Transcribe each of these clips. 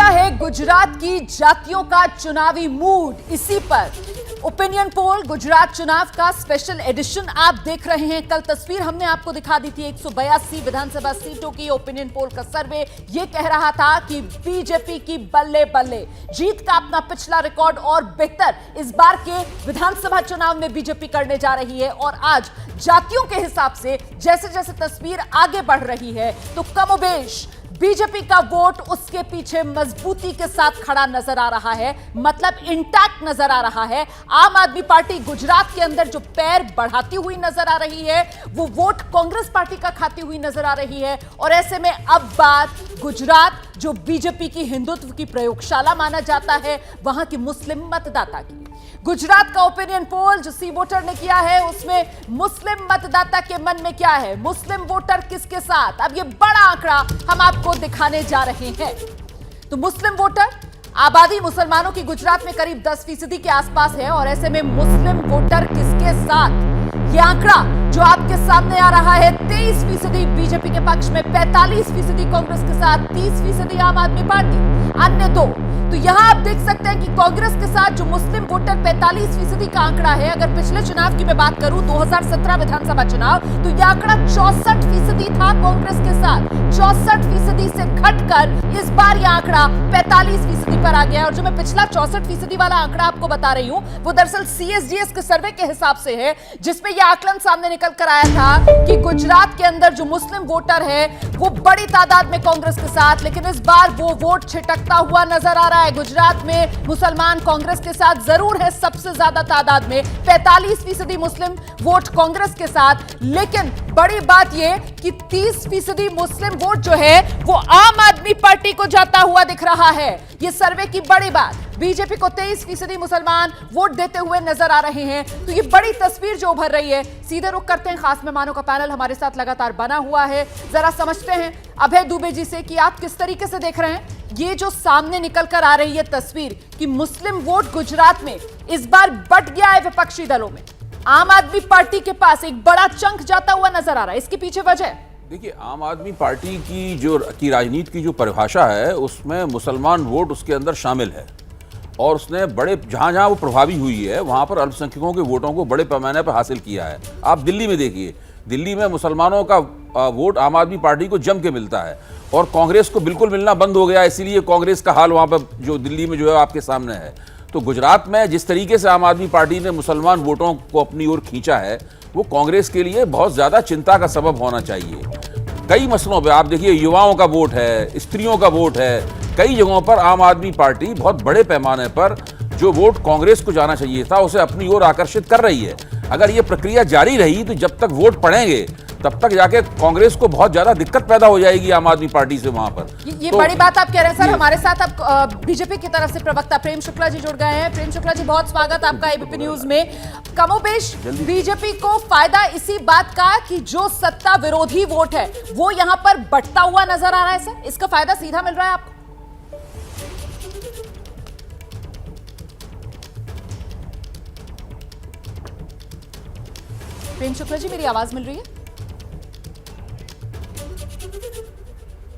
है गुजरात की जातियों का चुनावी मूड। इसी पर ओपिनियन पोल गुजरात चुनाव का स्पेशल एडिशन आप देख रहे हैं। कल तस्वीर हमने आपको दिखा दी थी 182 विधानसभा सीटों की। ओपिनियन पोल का सर्वे ये कह रहा था कि बीजेपी की बल्ले बल्ले, जीत का अपना पिछला रिकॉर्ड और बेहतर इस बार के विधानसभा चुनाव में बीजेपी करने जा रही है। और आज जातियों के हिसाब से जैसे जैसे तस्वीर आगे बढ़ रही है तो कमोबेश बीजेपी का वोट उसके पीछे मजबूती के साथ खड़ा नजर आ रहा है, मतलब इंटैक्ट नजर आ रहा है। आम आदमी पार्टी गुजरात के अंदर जो पैर बढ़ाती हुई नजर आ रही है वो वोट कांग्रेस पार्टी का खाती हुई नजर आ रही है। और ऐसे में अब बात गुजरात जो बीजेपी की हिंदुत्व की प्रयोगशाला माना जाता है वहां की मुस्लिम मतदाता की। गुजरात का ओपिनियन पोल जो सी वोटर ने किया है उसमें मुस्लिम मतदाता के मन में क्या है, मुस्लिम वोटर किसके साथ, अब ये बड़ा आंकड़ा हम आपको दिखाने जा रहे हैं। तो मुस्लिम वोटर, आबादी मुसलमानों की गुजरात में करीब 10% के आसपास है। और ऐसे में मुस्लिम वोटर किसके साथ, ये आंकड़ा जो आपके सामने आ रहा है 23% बीजेपी के पक्ष में, 45% कांग्रेस के साथ, 30% आम आदमी पार्टी, अन्य दो। तो यहां आप देख सकते हैं कि कांग्रेस के साथ जो मुस्लिम वोटर 45% का आंकड़ा है, अगर पिछले चुनाव की मैं बात करूं 2017 विधानसभा चुनाव, तो यह आंकड़ा 64% था कांग्रेस के साथ। 64% से घटकर इस बार यह आंकड़ा 45% पर आ गया है। और जो मैं पिछला 64% वाला आंकड़ा आपको बता रही हूं वो दरअसल CSDS के सर्वे के हिसाब से है, जिसमें यह आकलन सामने निकल कर आया था कि गुजरात के अंदर जो मुस्लिम वोटर है वो बड़ी तादाद में कांग्रेस के साथ, लेकिन इस बार वो वोट छिटकता हुआ नजर आ रहा है। गुजरात में मुसलमान कांग्रेस के साथ जरूर है सबसे ज्यादा तादाद में, 45% मुस्लिम वोट कांग्रेस के साथ, लेकिन बड़ी बात यह कि 30% मुस्लिम वोट जो है वो आम आदमी पार्टी को जाता हुआ दिख रहा है। यह सर्वे की बड़ी बात, बीजेपी को 23% मुसलमान वोट देते हुए नजर आ रहे हैं। तो ये बड़ी तस्वीर जो उभर रही है। सीधे रुख करते हैं, खास मेहमानों का पैनल हमारे साथ लगातार बना हुआ है। जरा समझते हैं अभय दुबे जी से कि आप किस तरीके से देख रहे हैं ये जो सामने निकल कर आ रही है तस्वीर कि मुस्लिम वोट गुजरात में इस बार बट गया है विपक्षी दलों में, आम आदमी पार्टी के पास एक बड़ा चंक जाता हुआ नजर आ रहा है। इसके पीछे वजह, देखिए, आम आदमी पार्टी की राजनीति की जो परिभाषा है उसमें मुसलमान वोट उसके अंदर शामिल है। और उसने बड़े जहां जहां वो प्रभावी हुई है वहां पर अल्पसंख्यकों के वोटों को बड़े पैमाने पर हासिल किया है। आप दिल्ली में देखिए, दिल्ली में मुसलमानों का वोट आम आदमी पार्टी को जम के मिलता है और कांग्रेस को बिल्कुल मिलना बंद हो गया। इसीलिए कांग्रेस का हाल वहां पर जो दिल्ली में जो है आपके सामने है। तो गुजरात में जिस तरीके से आम आदमी पार्टी ने मुसलमान वोटों को अपनी ओर खींचा है वो कांग्रेस के लिए बहुत ज्यादा चिंता का सबब होना चाहिए। कई मसलों पर आप देखिए, युवाओं का वोट है, स्त्रियों का वोट है, कई जगहों पर आम आदमी पार्टी बहुत बड़े पैमाने पर जो वोट कांग्रेस को जाना चाहिए था उसे अपनी ओर आकर्षित कर रही है। अगर ये प्रक्रिया जारी रही तो जब तक वोट पड़ेंगे तब तक जाके कांग्रेस को बहुत ज्यादा दिक्कत पैदा हो जाएगी आम आदमी पार्टी से वहां पर। ये तो बड़ी बात आप कह रहे हैं सर। हमारे साथ अब बीजेपी की तरफ से प्रवक्ता प्रेम शुक्ला जी जुड़ गए हैं। प्रेम शुक्ला जी, बहुत स्वागत आपका एबीपी न्यूज में। कमोबेश बीजेपी को फायदा इसी बात का कि जो सत्ता विरोधी वोट है वो यहां पर बंटता हुआ नजर आ रहा है सर, इसका फायदा सीधा मिल रहा है आपको? प्रेम शुक्ला जी, मेरी आवाज मिल रही है?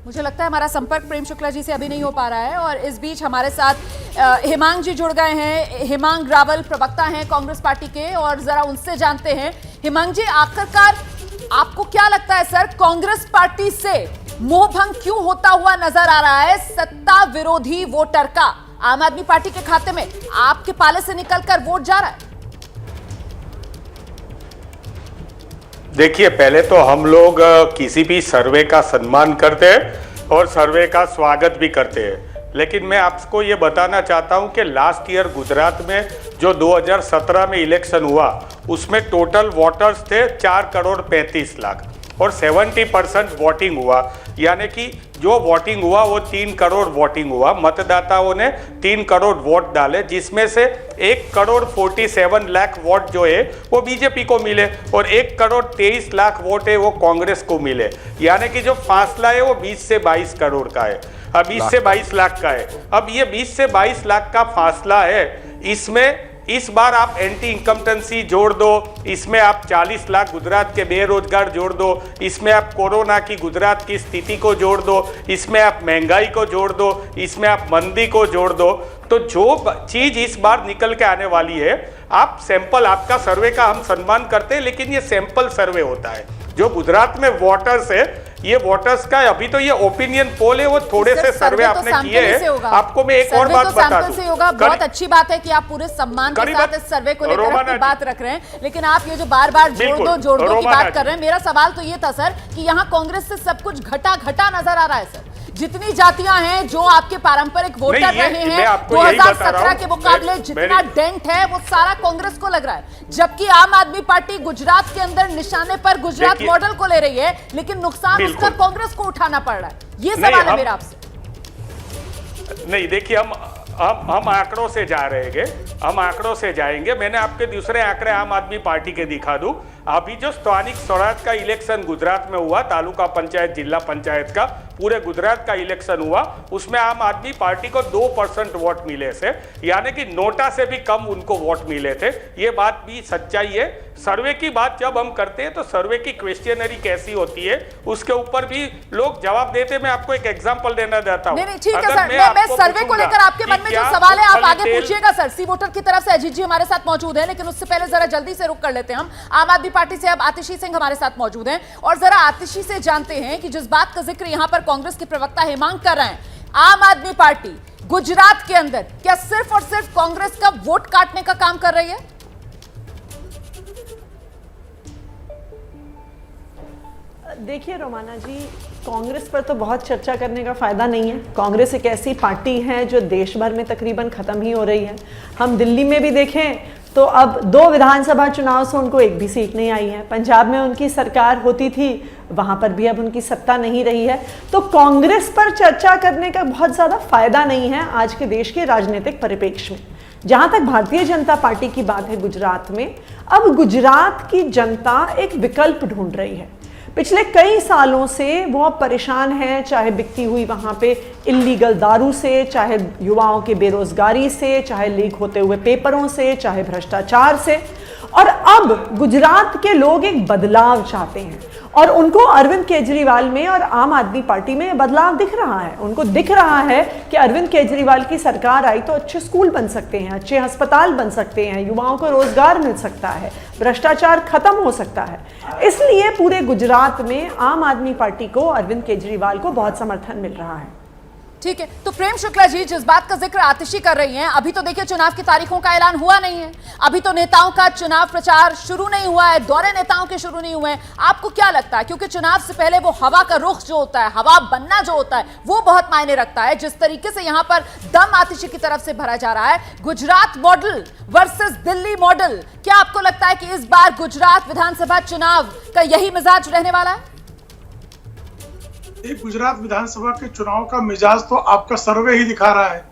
मुझे लगता है हमारा संपर्क प्रेम शुक्ला जी से अभी नहीं हो पा रहा है। और इस बीच हमारे साथ हेमांग जी जुड़ गए हैं। हेमांग रावल प्रवक्ता हैं कांग्रेस पार्टी के, और जरा उनसे जानते हैं। हेमांग जी, आखिरकार आपको क्या लगता है सर, कांग्रेस पार्टी से मोहभंग क्यों होता हुआ नजर आ रहा है सत्ता विरोधी वोटर का? आम आदमी पार्टी के खाते में आपके पाले से निकलकर वोट जा रहा है। देखिए, पहले तो हम लोग किसी भी सर्वे का सम्मान करते हैं और सर्वे का स्वागत भी करते हैं, लेकिन मैं आपको ये बताना चाहता हूँ कि लास्ट ईयर गुजरात में जो 2017 में इलेक्शन हुआ उसमें टोटल वोटर्स थे 4,35,00,000 और 70% वोटिंग हुआ, यानी कि जो वोटिंग हुआ वो 3 करोड़ वोटिंग हुआ। मतदाताओं ने 3 करोड़ वोट डाले, जिसमें से 1,47,00,000 वोट जो है वो बीजेपी को मिले और 1,23,00,000 वोट है वो कांग्रेस को मिले। यानी कि जो फासला है वो 20 से 22 करोड़ का है, 20 से 22 लाख का है। अब ये 20 से 22 लाख का फासला है, इसमें इस बार आप एंटी इनकम्पेटेंसी जोड़ दो, इसमें आप 40 लाख गुजरात के बेरोजगार जोड़ दो, इसमें आप कोरोना की गुजरात की स्थिति को जोड़ दो, इसमें आप महंगाई को जोड़ दो, इसमें आप मंदी को जोड़ दो, तो जो चीज इस बार निकल के आने वाली है, आप सैंपल, आपका सर्वे का हम सम्मान करते हैं, लेकिन ये सैंपल सर्वे होता है। जो गुजरात में वोटर्स है, ये वोटर्स का अभी तो ये ओपिनियन पोल है, वो थोड़े से सर्वे आपने किए हैं। आपको मैं एक और बात बता दूं, बहुत अच्छी बात है कि आप पूरे सम्मान के साथ इस सर्वे को लेकर अपनी बात रख रहे हैं, लेकिन आप ये जो बार बार जोड़ दो की बात कर रहे हैं, मेरा सवाल तो ये था सर कि यहाँ कांग्रेस से सब कुछ घटा नजर आ रहा है सर। जितनी जातियां हैं जो आपके पारंपरिक वोटर रहे हैं 2017 के मुकाबले, जितना डेंट है वो सारा कांग्रेस को लग रहा है, जबकि आम आदमी पार्टी गुजरात के अंदर निशाने पर गुजरात मॉडल को ले रही है, लेकिन नुकसान उसका कांग्रेस को उठाना पड़ रहा है। ये सवाल है मेरा आपसे। नहीं, देखिए हम आंकड़ों से जा रहे हैं, हम आंकड़ों से जाएंगे। मैंने आपके दूसरे आंकड़े आम आदमी पार्टी के दिखा दूं। अभी जो स्थानिक स्वराज का इलेक्शन गुजरात में हुआ, तालुका पंचायत, जिला पंचायत का, पूरे गुजरात का इलेक्शन हुआ, उसमें आम आदमी पार्टी को 2% वोट मिले थे, यानी कि नोटा से भी कम उनको वोट मिले थे। ये बात भी सच्चाई है। सर्वे की बात जब हम करते हैं तो सर्वे की क्वेश्चनरी कैसी होती है उसके ऊपर भी लोग जवाब देते हैं। मैं आपको एक एग्जांपल देना चाहता हूं। नहीं, ठीक है सर, मैं सर्वे को लेकर आपके मन में जो सवाल है आप आगे पूछिएगा सर। सी वोटर की तरफ से अजीत जी हमारे साथ मौजूद है, लेकिन उससे पहले जरा जल्दी से रुक कर लेते हैं हम। आम आदमी पार्टी से अब आतिशी सिंह हमारे साथ मौजूद हैं, और जरा आतिशी से जानते हैं कि जिस बात का जिक्र यहां पर कांग्रेस के प्रवक्ता हेमांग कर रहे हैं, आम आदमी पार्टी गुजरात के अंदर क्या सिर्फ और सिर्फ कांग्रेस का वोट काटने का काम कर रही है? देखिए रोमाना जी, कांग्रेस पर तो बहुत चर्चा करने का फायदा नहीं है। कांग्रेस एक ऐसी पार्टी है जो देश भर में तकरीबन खत्म ही हो रही है। हम दिल्ली में भी देखें तो अब 2 विधानसभा चुनाव से उनको एक भी सीट नहीं आई है। पंजाब में उनकी सरकार होती थी, वहां पर भी अब उनकी सत्ता नहीं रही है। तो कांग्रेस पर चर्चा करने का बहुत ज्यादा फायदा नहीं है आज के देश के राजनीतिक परिप्रेक्ष्य में। जहां तक भारतीय जनता पार्टी की बात है गुजरात में, अब गुजरात की जनता एक विकल्प ढूंढ रही है। पिछले कई सालों से वो परेशान है, चाहे बिकती हुई वहाँ पे इल्लीगल दारू से, चाहे युवाओं के बेरोजगारी से, चाहे लीक होते हुए पेपरों से, चाहे भ्रष्टाचार से। और अब गुजरात के लोग एक बदलाव चाहते हैं, और उनको अरविंद केजरीवाल में और आम आदमी पार्टी में बदलाव दिख रहा है। उनको दिख रहा है कि अरविंद केजरीवाल की सरकार आई तो अच्छे स्कूल बन सकते हैं, अच्छे अस्पताल बन सकते हैं, युवाओं को रोजगार मिल सकता है, भ्रष्टाचार खत्म हो सकता है। इसलिए पूरे गुजरात में आम आदमी पार्टी को, अरविंद केजरीवाल को बहुत समर्थन मिल रहा है। ठीक है, तो प्रेम शुक्ला जी जिस बात का जिक्र आतिशी कर रही हैं, अभी तो देखिए चुनाव की तारीखों का ऐलान हुआ नहीं है, अभी तो नेताओं का चुनाव प्रचार शुरू नहीं हुआ है, दौरे नेताओं के शुरू नहीं हुए हैं। आपको क्या लगता है, क्योंकि चुनाव से पहले वो हवा का रुख जो होता है, हवा बनना जो होता है, वो बहुत मायने रखता है। जिस तरीके से यहां पर दम आतिशी की तरफ से भरा जा रहा है, Gujarat model versus Delhi model, क्या आपको लगता है कि इस बार गुजरात विधानसभा चुनाव का यही मिजाज रहने वाला है? एक गुजरात विधानसभा के चुनाव का मिजाज तो आपका सर्वे ही दिखा रहा है,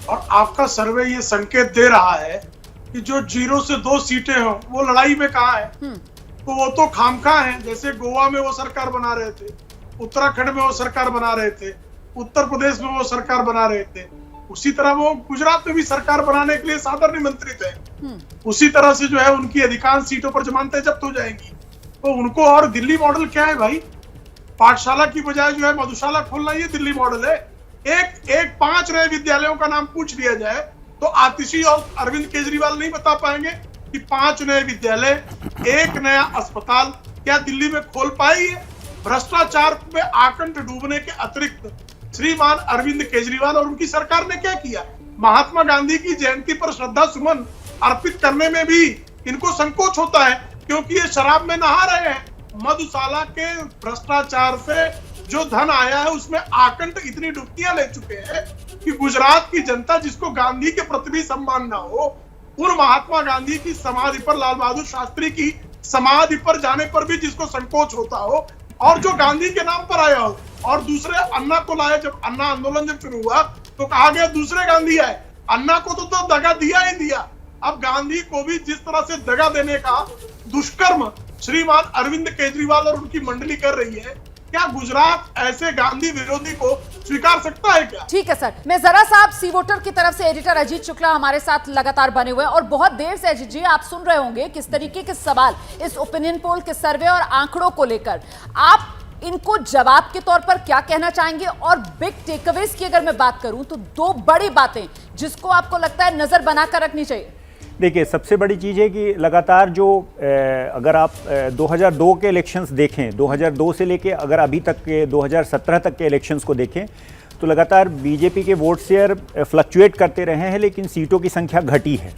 और आपका सर्वे ये संकेत दे रहा है कि जो 0 से 2 सीटें हो वो लड़ाई में कहाँ है। तो वो तो खामखा है। जैसे गोवा में वो सरकार बना रहे थे, उत्तराखंड में वो सरकार बना रहे थे, उत्तर प्रदेश में वो सरकार बना रहे थे, उसी तरह वो गुजरात में भी सरकार बनाने के लिए सादर निमंत्रित है। उसी तरह से जो है उनकी अधिकांश सीटों पर जमानतें जब्त हो जाएंगी। तो उनको, और दिल्ली मॉडल क्या है भाई, पाठशाला की बजाय जो है मधुशाला खोलना, ये दिल्ली मॉडल है। एक 5 नए विद्यालयों का नाम पूछ लिया जाए तो आतिशी और अरविंद केजरीवाल नहीं बता पाएंगे कि 5 नए विद्यालय, 1 नया अस्पताल क्या दिल्ली में खोल पाई है। भ्रष्टाचार में आकंठ डूबने के अतिरिक्त श्रीमान अरविंद केजरीवाल और उनकी सरकार ने क्या किया? महात्मा गांधी की जयंती पर श्रद्धा सुमन अर्पित करने में भी इनको संकोच होता है, क्योंकि ये शराब में नहा रहे हैं। मधुशाला के भ्रष्टाचार से जो धन आया है उसमें आकंठ इतनी डुबकियां ले चुके हैं कि गुजरात की जनता, जिसको गांधी के प्रति भी सम्मान ना हो, उन महात्मा गांधी की समाधि पर, लाल बहादुर शास्त्री की समाधि पर जाने पर भी जिसको संकोच होता हो, और जो गांधी के नाम पर आया हो, और दूसरे अन्ना को लाए। जब अन्ना आंदोलन जब शुरू हुआ तो कहा गया दूसरे गांधी आए, अन्ना को तो दगा दिया ही दिया। अब गांधी को भी जिस तरह से दगा देने का दुष्कर्म श्रीमान अरविंद केजरीवाल और उनकी मंडली कर रही है, क्या गुजरात ऐसे गांधी विरोधी को स्वीकार सकता है क्या? ठीक है सर, मैं जरा सा आप सी वोटर की तरफ से एडिटर अजीत शुक्ला हमारे साथ लगातार बने हुए हैं और बहुत देर से अजीत जी आप सुन रहे होंगे किस तरीके के सवाल इस ओपिनियन पोल के सर्वे और आंकड़ों को लेकर, आप इनको जवाब के तौर पर क्या कहना चाहेंगे? और बिग टेकअवेज की अगर मैं बात करूं तो दो बड़ी बातें जिसको आपको लगता है नजर बनाकर रखनी चाहिए। देखिए, सबसे बड़ी चीज़ है कि लगातार जो अगर आप 2002 के इलेक्शंस देखें, 2002 से लेके अगर अभी तक के 2017 तक के इलेक्शंस को देखें तो लगातार बीजेपी के वोट शेयर फ्लक्चुएट करते रहे हैं, लेकिन सीटों की संख्या घटी है।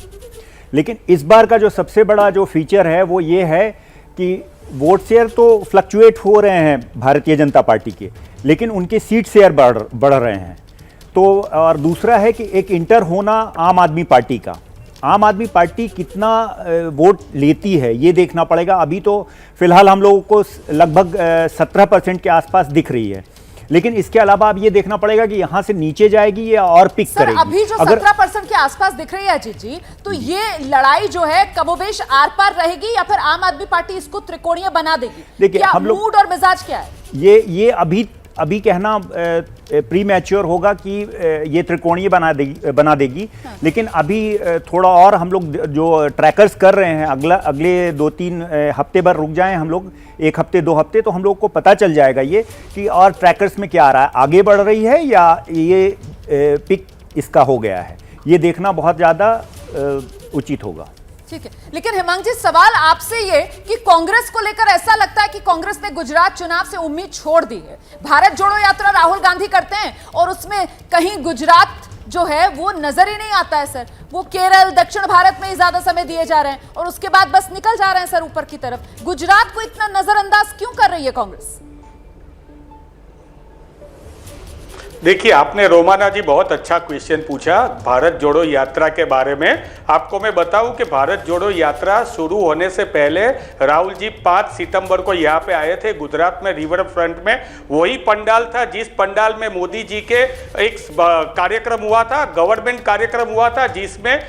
लेकिन इस बार का जो सबसे बड़ा जो फीचर है वो ये है कि वोट शेयर तो फ्लक्चुएट हो रहे हैं भारतीय जनता पार्टी के, लेकिन उनके सीट शेयर बढ़ रहे हैं। तो और दूसरा है कि एक इंटर होना आम आदमी पार्टी का, आम आदमी पार्टी कितना वोट लेती है ये देखना पड़ेगा। अभी तो फिलहाल हम लोगों को लगभग 17% के आसपास दिख रही है, लेकिन इसके अलावा अब ये देखना पड़ेगा कि यहाँ से नीचे जाएगी या और पिक करेगी। अभी जो 17% के आसपास दिख रही है अजीत जी, तो ये लड़ाई जो है कमोबेश आर पार रहेगी या फिर आम आदमी पार्टी इसको त्रिकोणीय बना देगी? देखिए, क्या हम लोग मूड और मिजाज क्या है? ये अभी कहना प्री मैच्योर होगा कि ये त्रिकोणीय बना देगी। लेकिन अभी थोड़ा और हम लोग जो ट्रैकर्स कर रहे हैं, अगले 2-3 हफ्ते भर रुक जाएं हम लोग, 1 हफ्ते 2 हफ्ते, तो हम लोग को पता चल जाएगा ये कि और ट्रैकर्स में क्या आ रहा है, आगे बढ़ रही है या ये पिक इसका हो गया है। ये देखना बहुत ज़्यादा उचित होगा। ठीक है, लेकिन हेमंत जी सवाल आपसे ये कि कांग्रेस को लेकर ऐसा लगता है कि कांग्रेस ने गुजरात चुनाव से उम्मीद छोड़ दी है। भारत जोड़ो यात्रा राहुल गांधी करते हैं और उसमें कहीं गुजरात जो है वो नजर ही नहीं आता है सर। वो केरल, दक्षिण भारत में ही ज्यादा समय दिए जा रहे हैं और उसके बाद बस निकल जा रहे हैं सर ऊपर की तरफ। गुजरात को इतना नजरअंदाज क्यों कर रही है कांग्रेस? देखिए, आपने रोमाना जी बहुत अच्छा क्वेश्चन पूछा भारत जोड़ो यात्रा के बारे में। आपको मैं बताऊं कि भारत जोड़ो यात्रा शुरू होने से पहले राहुल जी 5 सितंबर को यहाँ पे आए थे गुजरात में, रिवर फ्रंट में। वही पंडाल था जिस पंडाल में मोदी जी के एक कार्यक्रम हुआ था, गवर्नमेंट कार्यक्रम हुआ था, जिसमें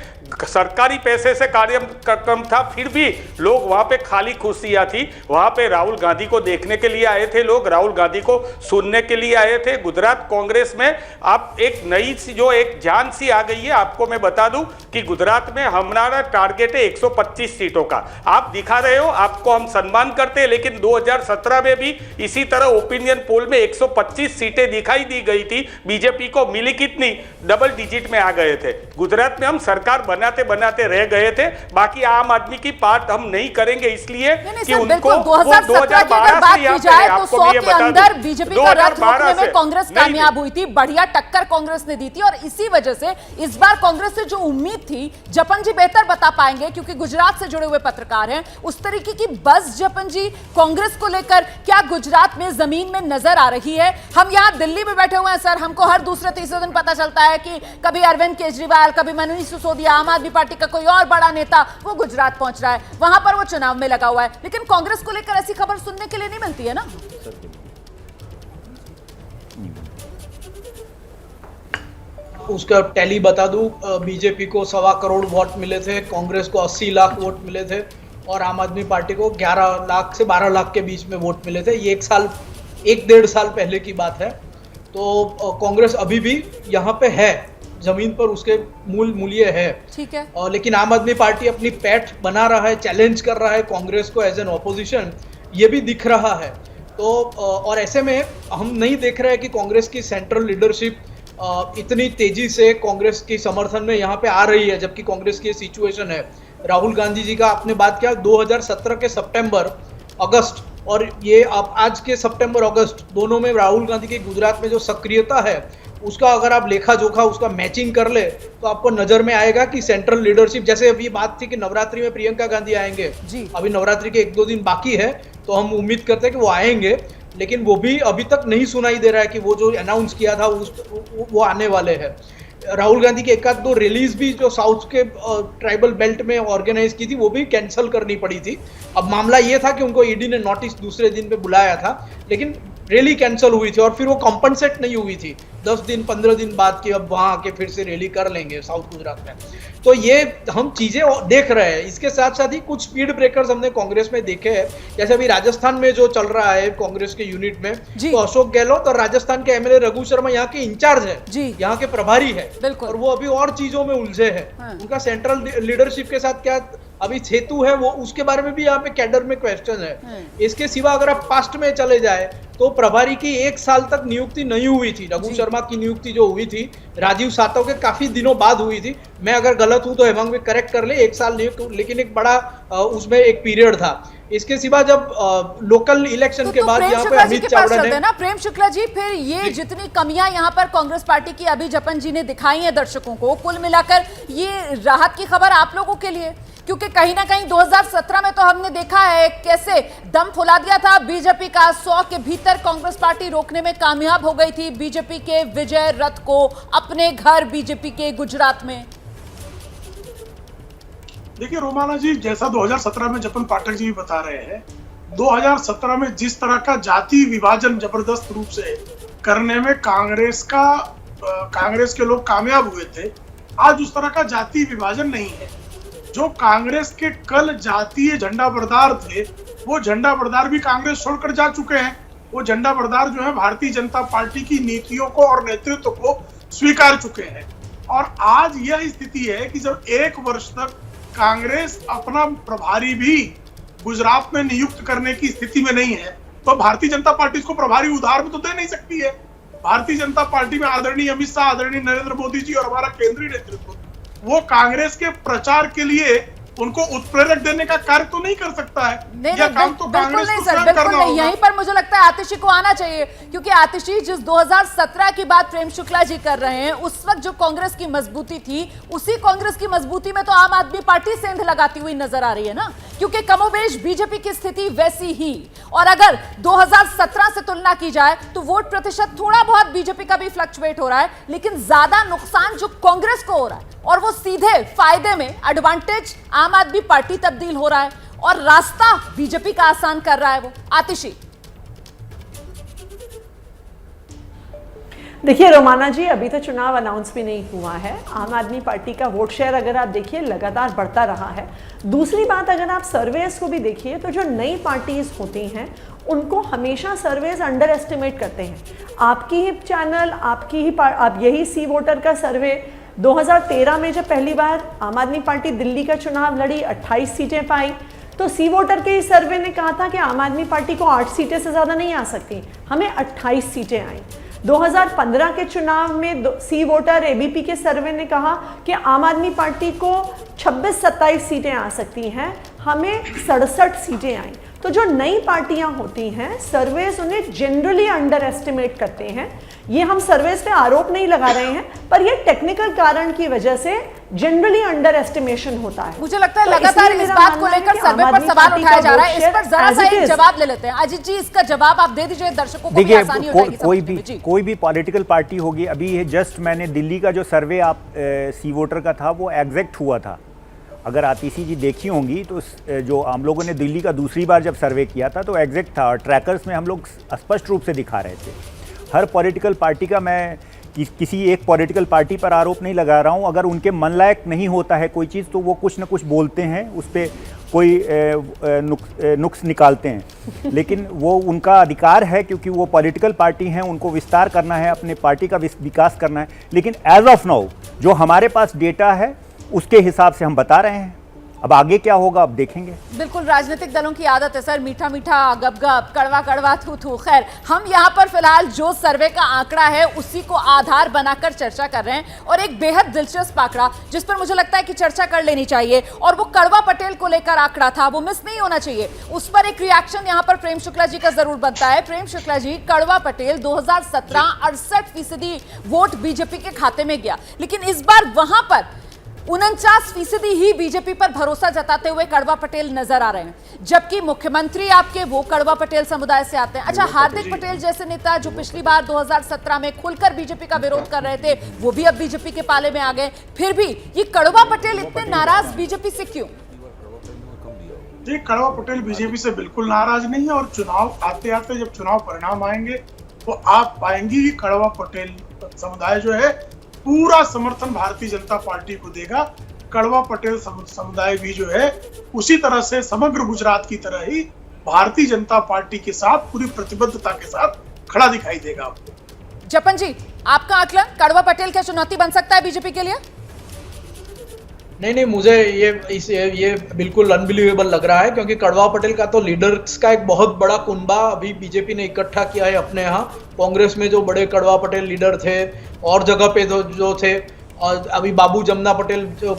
सरकारी पैसे से कार्यक्रम था। फिर भी लोग वहां पे खाली खुशियां थी। वहां पे राहुल गांधी को देखने के लिए आए थे लोग, राहुल गांधी को सुनने के लिए आए थे। गुजरात कांग्रेस में आप एक नई सी जो एक जान सी आ गई है। आपको मैं बता दूं कि गुजरात में हमारा टारगेट है 125 सीटों का। आप दिखा रहे हो, आपको हम सम्मान करते हैं, लेकिन 2017 में भी इसी तरह ओपिनियन पोल में 125 सीटें दिखाई दी गई थी। बीजेपी को मिली कितनी? डबल डिजिट में आ गए थे। गुजरात में हम सरकार बनाते बनाते रह गए थे। बाकी आम आदमी की बात हम नहीं करेंगे, इसलिए कि उनको 2017 की अगर बात की जाए तो 100 के अंदर बीजेपी का रथ रोकने में कांग्रेस कामयाब हुई थी। बढ़िया टक्कर कांग्रेस ने दी थी और इसी वजह से इस बार कांग्रेस से जो उम्मीद थी, जपन जी बेहतर बता पाएंगे क्योंकि गुजरात से जुड़े हुए पत्रकार हैं, उस तरीके की बस जपन जी कांग्रेस को लेकर क्या गुजरात में जमीन में नजर आ रही है? हम यहाँ दिल्ली में बैठे हुए हैं सर, हमको हर दूसरे तीसरे दिन पता चलता है कि कभी अरविंद केजरीवाल, कभी मनीष सिसोदिया, आम आदमी पार्टी का कोई और बड़ा नेता वो गुजरात पहुंच रहा है, वहां पर वो चुनाव में लगा हुआ है। लेकिन कांग्रेस को लेकर ऐसी खबर सुनने के लिए नहीं मिलती है ना। उसका टैली बता दूं, बीजेपी को 1.25 करोड़ वोट मिले थे, कांग्रेस को 80 लाख वोट मिले थे और आम आदमी पार्टी को 11 लाख से 12 लाख के बीच में वोट मिले थे। ये 1-1.5 साल पहले की बात है। तो कांग्रेस अभी भी यहाँ पे है, जमीन पर उसके मूल्य है। ठीक है। लेकिन आम आदमी पार्टी अपनी पैठ बना रहा है, चैलेंज कर रहा है कांग्रेस को एज एन ऑपोजिशन, ये भी दिख रहा है। तो और ऐसे में हम नहीं देख रहे हैं कि कांग्रेस की सेंट्रल लीडरशिप इतनी तेजी से कांग्रेस की समर्थन में यहाँ पे आ रही है, जबकि कांग्रेस की सिचुएशन है। राहुल गांधी जी का आपने बात किया 2017 के सितंबर अगस्त और ये आज के सितंबर अगस्त दोनों में राहुल गांधी की गुजरात में जो सक्रियता है उसका अगर आप लेखा जोखा उसका मैचिंग कर ले तो आपको नजर में आएगा कि सेंट्रल लीडरशिप, जैसे अभी बात थी कि नवरात्रि में प्रियंका गांधी आएंगे, अभी नवरात्रि के 1-2 दिन बाकी है तो हम उम्मीद करते हैं कि वो आएंगे, लेकिन वो भी अभी तक नहीं सुनाई दे रहा है कि वो जो अनाउंस किया था वो आने वाले हैं। राहुल गांधी की 1-2 रिलीज भी जो साउथ के ट्राइबल बेल्ट में ऑर्गेनाइज की थी वो भी कैंसिल करनी पड़ी थी। अब मामला ये था कि उनको ईडी ने नोटिस दूसरे दिन पे बुलाया था, लेकिन रैली कैंसिल हुई थी और फिर वो कॉम्पनसेट नहीं हुई थी 10 दिन 15 दिन बाद कि अब वहां आके फिर से रैली कर लेंगे साउथ गुजरात में। तो ये हम चीजें देख रहे हैं। इसके साथ साथ ही कुछ स्पीड ब्रेकर्स हमने कांग्रेस में देखे हैं, जैसे अभी राजस्थान में जो चल रहा है कांग्रेस के यूनिट में, तो अशोक गहलोत और राजस्थान के एमएलए रघु शर्मा यहाँ के इंचार्ज है, यहाँ के प्रभारी है, और वो अभी और चीजों में उलझे हैं। उनका सेंट्रल लीडरशिप के साथ क्या अभी सेतु है, वो उसके बारे में भी यहाँ पे कैडर में क्वेश्चन है। इसके सिवा अगर आप पास्ट में चले जाए तो प्रभारी की 1 साल तक नियुक्ति नहीं हुई थी। रघु शर्मा की नियुक्ति जो हुई थी राजीव सातव के काफी दिनों बाद हुई थी। मैं अगर गलत हूं तो हेमंत भी करेक्ट कर ले, 1 साल नियुक्त, लेकिन एक बड़ा उसमें एक पीरियड था। इसके सिवा जब लोकल इलेक्शन के बाद यहाँ पे अमित चावड़ा ने ना, प्रेम शुक्ला जी, फिर ये जितनी कमियां यहाँ पर कांग्रेस पार्टी की अभी जपन जी ने दिखाई है दर्शकों को, कुल मिलाकर ये राहत की खबर आप लोगों के लिए, क्योंकि कहीं ना कहीं 2017 में तो हमने देखा है कैसे दम फुला दिया था बीजेपी का, 100 के भीतर कांग्रेस पार्टी रोकने में कामयाब हो गई थी बीजेपी के विजय रथ को अपने घर बीजेपी के गुजरात में। देखिए रोमाना जी, जैसा 2017 में जपन पाठक जी भी बता रहे हैं, 2017 में जिस तरह का जाति विभाजन जबरदस्त रूप से करने में कांग्रेस के लोग कामयाब हुए थे, आज उस तरह का जाति विभाजन नहीं है। जो कांग्रेस के कल जातीय झंडा बरदार थे, वो झंडा बरदार भी कांग्रेस छोड़कर जा चुके हैं। वो झंडा बरदार जो है भारतीय जनता पार्टी की नीतियों को और नेतृत्व को स्वीकार चुके हैं। और आज यह स्थिति है कि जब 1 वर्ष तक कांग्रेस अपना प्रभारी भी गुजरात में नियुक्त करने की स्थिति में नहीं है, तो भारतीय जनता पार्टी इसको प्रभारी उधार में तो दे नहीं सकती है। भारतीय जनता पार्टी में आदरणीय अमित शाह, आदरणीय नरेंद्र मोदी जी और हमारा केंद्रीय नेतृत्व, वो कांग्रेस के प्रचार के लिए उनको उत्प्रेरक देने का कार्य तो नहीं कर सकता है। नहीं, काम तो कांग्रेस को स्वयं करना होगा। यहीं पर मुझे लगता है आतिशी को आना चाहिए, क्योंकि आतिशी जिस 2017 की बात प्रेम शुक्ला जी कर रहे हैं, उस वक्त जो कांग्रेस की मजबूती थी, उसी कांग्रेस की मजबूती में तो आम आदमी पार्टी सेंध लगाती हुई नजर आ रही है ना, क्योंकि कमोबेश बीजेपी की स्थिति वैसी ही। और अगर 2017 से तुलना की जाए तो वोट प्रतिशत थोड़ा बहुत बीजेपी का भी फ्लक्चुएट हो रहा है, लेकिन ज्यादा नुकसान जो कांग्रेस को हो रहा है, और वो सीधे फायदे में एडवांटेज आम आदमी पार्टी तब्दील हो रहा है और रास्ता बीजेपी का आसान कर रहा है वो। आतिशी, देखिए रोमाना जी, अभी तो चुनाव अनाउंस भी नहीं हुआ है। आम आदमी पार्टी का वोट शेयर अगर आप देखिए लगातार बढ़ता रहा है। दूसरी बात, अगर आप सर्वेस को भी देखिए तो जो नई पार्टीज होती हैं उनको हमेशा सर्वेस अंडर एस्टिमेट करते हैं। आपकी ही चैनल, आप यही सी वोटर का सर्वे 2013 में जब पहली बार आम आदमी पार्टी दिल्ली का चुनाव लड़ी, 28 सीटें पाई, तो सी वोटर के इस सर्वे ने कहा था कि आम आदमी पार्टी को 8 सीटें से ज़्यादा नहीं आ सकती, हमें 28 सीटें आई। 2015 के चुनाव में सी वोटर एबीपी के सर्वे ने कहा कि आम आदमी पार्टी को 26-27 सीटें आ सकती हैं, हमें 67 सीटें आई। तो जो नई पार्टियां होती हैं, सर्वेस उन्हें जनरली अंडर एस्टिमेट करते हैं। ये हम सर्वेस पे आरोप नहीं लगा रहे हैं, पर ये टेक्निकल कारण की वजह से जनरली अंडर एस्टिमेशन होता है। मुझे लगता है लगातार इस बात को लेकर सर्वे पर सवाल उठाया जा रहा है। इस पर जरा सा एक जवाब ले लेते हैं। अजीत जी, इसका जवाब आप दे दीजिए, दर्शकों को भी आसानी हो जाएगी। कोई भी पॉलिटिकल पार्टी होगी, अभी ये जस्ट मैंने दिल्ली का जो सर्वे आप सी वोटर का था वो एग्जैक्ट हुआ था। अगर आतिशी जी देखी होंगी तो जो हम लोगों ने दिल्ली का दूसरी बार जब सर्वे किया था तो एग्जैक्ट था, और ट्रैकर्स में हम लोग स्पष्ट रूप से दिखा रहे थे। हर पॉलिटिकल पार्टी का, मैं किसी एक पॉलिटिकल पार्टी पर आरोप नहीं लगा रहा हूं। अगर उनके मन लायक नहीं होता है कोई चीज़ तो वो कुछ ना कुछ बोलते हैं, उस पर कोई नुक्स निकालते हैं, लेकिन वो उनका अधिकार है, क्योंकि वो पॉलिटिकल पार्टी हैं, उनको विस्तार करना है, अपने पार्टी का विकास करना है। लेकिन एज ऑफ नाउ जो हमारे पास डेटा है उसके हिसाब से हम बता रहे हैं। अब आगे क्या होगा अब देखेंगे। बिल्कुल, राजनीतिक दलों की आदत है सर, मीठा मीठा गप गप, कड़वा कड़वा थू थू। खैर, हम यहाँ पर फिलहाल जो सर्वे का आंकड़ा है उसी को आधार बनाकर चर्चा कर रहे हैं, और एक बेहद दिलचस्प आंकड़ा जिस पर मुझे लगता है कि चर्चा कर लेनी चाहिए, और वो कड़वा पटेल को लेकर आंकड़ा था, वो मिस नहीं होना चाहिए। उस पर एक रिएक्शन यहाँ पर प्रेम शुक्ला जी का जरूर बनता है। प्रेम शुक्ला जी, कड़वा पटेल 2017 68% वोट बीजेपी के खाते में गया, लेकिन इस बार वहां पर 49% ही बीजेपी पर भरोसा जताते हुए कड़वा पटेल नजर आ रहे हैं, जबकि मुख्यमंत्री आपके वो कड़वा पटेल समुदाय से आते हैं। अच्छा, हार्दिक पटेल जैसे नेता जो पिछली बार 2017 में खुलकर बीजेपी का विरोध कर रहे थे, वो भी अब बीजेपी के पाले में आ गए। फिर भी ये कड़वा पटेल इतने नाराज बीजेपी से क्यों? जी, कड़वा पटेल बीजेपी से बिल्कुल नाराज नहीं है और चुनाव आते आते जब चुनाव परिणाम आएंगे तो आप पाएंगे कि कड़वा पटेल समुदाय जो है पूरा समर्थन भारतीय जनता पार्टी को देगा। कड़वा पटेल समुदाय भी जो है उसी तरह से समग्र गुजरात की तरह ही भारतीय जनता पार्टी के साथ पूरी प्रतिबद्धता के साथ खड़ा दिखाई देगा आपको। जपन जी, आपका आकलन, कड़वा पटेल क्या चुनौती बन सकता है बीजेपी के लिए? नहीं, मुझे ये बिल्कुल अनबिलीवेबल लग रहा है, क्योंकि कड़वा पटेल का तो लीडर्स का एक बहुत बड़ा कुनबा अभी बीजेपी ने इकट्ठा किया है अपने यहाँ। कांग्रेस में जो बड़े कड़वा पटेल लीडर थे और जगह पे जो थे, और अभी बाबू जमुना पटेल जो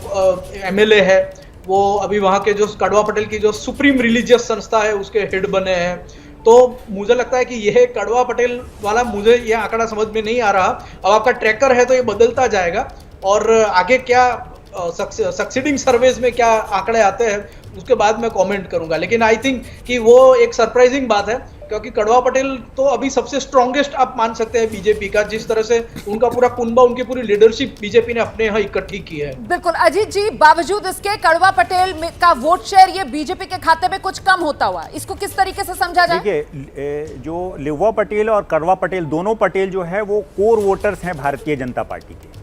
एमएलए है, वो अभी वहाँ के जो कड़वा पटेल की जो सुप्रीम रिलीजियस संस्था है उसके हेड बने हैं। तो मुझे लगता है कि यह कड़वा पटेल वाला, मुझे ये आंकड़ा समझ में नहीं आ रहा। अब आपका ट्रैकर है तो ये बदलता जाएगा और आगे क्या सक्सीडिंग सर्वेज में क्या आंकड़े आते हैं उसके बाद मैं कमेंट करूंगा। लेकिन आई थिंक कि वो एक सरप्राइजिंग बात है, क्योंकि कड़वा पटेल तो अभी सबसे स्ट्रॉन्गेस्ट आप मान सकते हैं बीजेपी का, जिस तरह से उनका पूरा कुनबा, उनकी पूरी लीडरशिप बीजेपी ने अपने यहाँ इकट्ठी की है। बिल्कुल अजीत जी, बावजूद इसके कड़वा पटेल का वोट शेयर ये बीजेपी के खाते में कुछ कम होता हुआ, इसको किस तरीके से समझा जाए? देखिए, जो लिवा पटेल और कड़वा पटेल, दोनों पटेल जो है वो कोर वोटर्स हैं भारतीय जनता पार्टी के।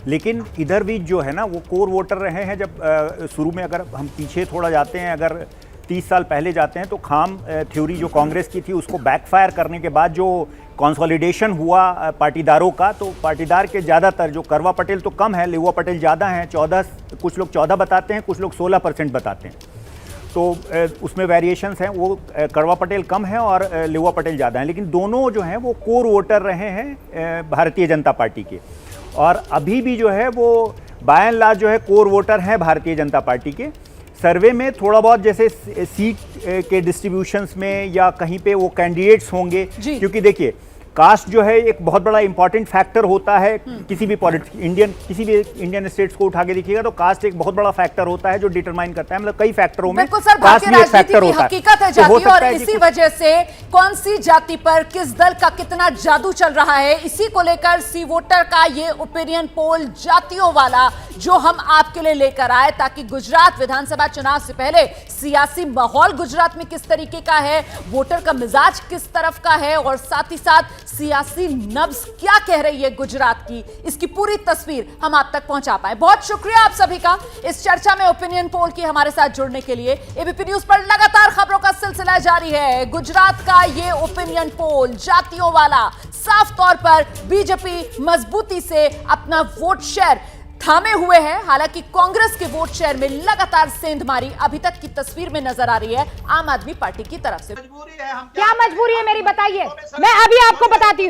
लेकिन इधर भी जो है ना वो कोर वोटर रहे हैं। जब शुरू में अगर हम पीछे थोड़ा जाते हैं, अगर 30 साल पहले जाते हैं, तो खाम थ्योरी जो कांग्रेस की थी उसको बैकफायर करने के बाद जो कंसोलिडेशन हुआ पाटीदारों का, तो पाटीदार के ज़्यादातर, जो कड़वा पटेल तो कम है, लिवा पटेल ज़्यादा हैं, 14, कुछ लोग 14 बताते हैं, कुछ लोग 16% बताते हैं। तो उसमें वेरिएशंस हैं। वो कड़वा पटेल कम है और लिवा पटेल ज़्यादा हैं, लेकिन दोनों जो हैं वो कोर वोटर रहे हैं भारतीय जनता पार्टी के, और अभी भी जो है वो बाय एंड लार्ज जो है कोर वोटर हैं भारतीय जनता पार्टी के। सर्वे में थोड़ा बहुत जैसे सीट के डिस्ट्रीब्यूशंस में या कहीं पे वो कैंडिडेट्स होंगे, क्योंकि देखिए कास्ट जो है एक बहुत बड़ा इंपॉर्टेंट फैक्टर होता है किसी भी किसी भी इंडियन स्टेट्स को उठा के देखिएगा तो कास्ट एक बहुत बड़ा फैक्टर होता है जो डिटरमाइन करता है, मतलब कई फैक्टरों में कास्ट भी एक फैक्टर होता है। हकीकत है जाति, और इसी वजह से कौन सी जाति पर किस दल का कितना जादू चल रहा है, इसी को लेकर सी वोटर का ये ओपिनियन पोल जातियों वाला जो हम आपके लिए लेकर आए, ताकि गुजरात विधानसभा चुनाव से पहले सियासी माहौल गुजरात में किस तरीके का है, वोटर का मिजाज किस तरफ का है, और साथ ही साथ सियासी नब्ज क्या कह रही है गुजरात की, इसकी पूरी तस्वीर हम आप तक पहुंचा पाए। बहुत शुक्रिया आप सभी का इस चर्चा में ओपिनियन पोल की हमारे साथ जुड़ने के लिए। एबीपी न्यूज पर लगातार खबरों का सिलसिला जारी है। गुजरात का ये ओपिनियन पोल जातियों वाला, साफ तौर पर बीजेपी मजबूती से अपना वोट शेयर थामे हुए हैं। हालांकि कांग्रेस के वोट शेयर में लगातार सेंधमारी अभी तक की तस्वीर में नजर आ रही है आम आदमी पार्टी की तरफ से। क्या मजबूरी है मेरी, बताइए। मैं अभी आपको बताती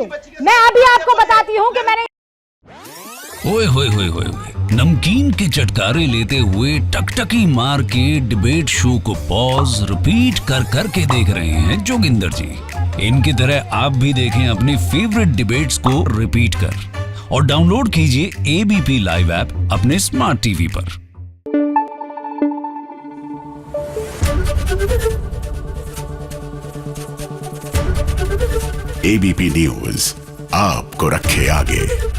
हूँ कि मैंने ओए होए होए होए नमकीन के चटकारे लेते हुए टकटकी मार के डिबेट शो को पॉज रिपीट कर करके देख रहे हैं जोगिंदर जी। इनकी तरह आप भी देखें अपनी फेवरेट डिबेट्स को रिपीट कर, और डाउनलोड कीजिए एबीपी लाइव ऐप अपने स्मार्ट टीवी पर। एबीपी न्यूज आपको रखे आगे।